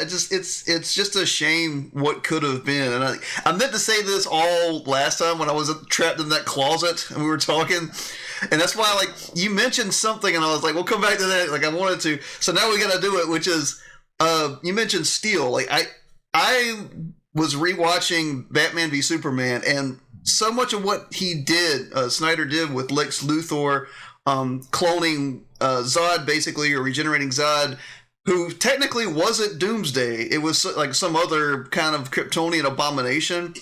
it's just a shame what could have been. And I meant to say this all last time when I was trapped in that closet and we were talking, and that's why like you mentioned something and I was like, we'll come back to that. Like I wanted to, so now we got to do it, which is you mentioned Steel. Like I was rewatching Batman v Superman, and so much of what he did, Snyder did with Lex Luthor, cloning Zod basically, or regenerating Zod, who technically wasn't Doomsday. It was like some other kind of Kryptonian abomination,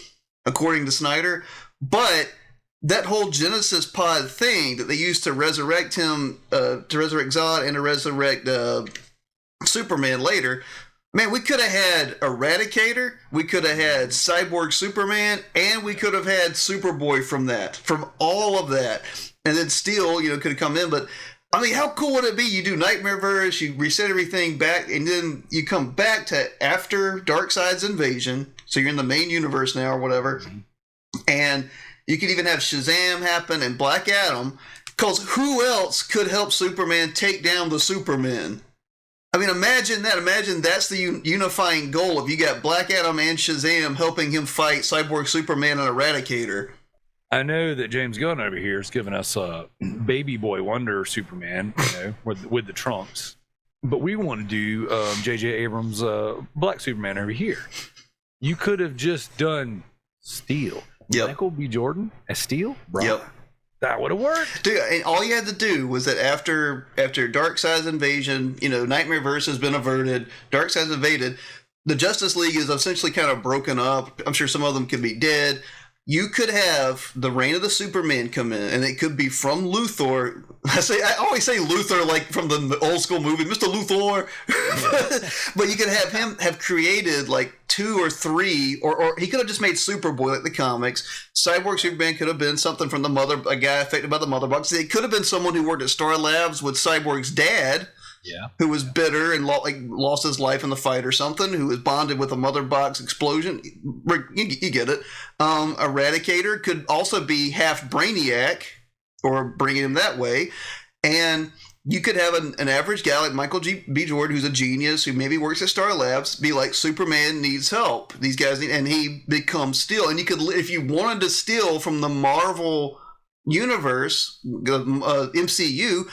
according to Snyder. But that whole Genesis pod thing that they used to resurrect him, to resurrect Zod and to resurrect Superman later, man, we could have had Eradicator, we could have had Cyborg Superman, and we could have had Superboy from all of that. And then Steel, could have come in, but I mean, how cool would it be? You do Nightmareverse, you reset everything back, and then you come back to after Darkseid's invasion, so you're in the main universe now or whatever, and you could even have Shazam happen and Black Adam, because who else could help Superman take down the Supermen? I mean, imagine that. Imagine that's the unifying goal. If you got Black Adam and Shazam helping him fight Cyborg Superman and Eradicator. I know that James Gunn over here is giving us a Baby Boy Wonder Superman, with the trunks. But we want to do J.J. Abrams' Black Superman over here. You could have just done Steel. Yep. Michael B. Jordan as Steel? Bro. Yep. That would have worked. Dude, and all you had to do was that after Darkseid's invasion, Nightmareverse has been averted, Darkseid's invaded, the Justice League is essentially kind of broken up. I'm sure some of them could be dead. You could have the Reign of the Superman come in, and it could be from Luthor. I always say Luthor like from the old school movie, Mr. Luthor. But you could have him have created like 2 or 3, or he could have just made Superboy like the comics. Cyborg Superman could have been something from a guy affected by the Mother Box. It could have been someone who worked at Star Labs with Cyborg's dad. Yeah. Who was bitter and lost his life in the fight or something, who was bonded with a Mother Box explosion. You get it. Eradicator could also be half Brainiac, or bringing him that way. And you could have an average guy like Michael B. Jordan, who's a genius, who maybe works at Star Labs, be like, Superman needs help. These guys need, and he becomes Steel. And you could, if you wanted to steal from the Marvel universe, MCU,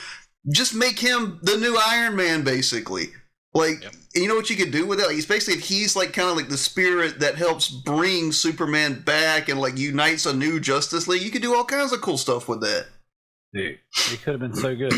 just make him the new Iron Man, basically. Like, yep. And you know what you could do with it? Like, he's like kind of like the spirit that helps bring Superman back and like unites a new Justice League. You could do all kinds of cool stuff with that. Dude, it could have been so good.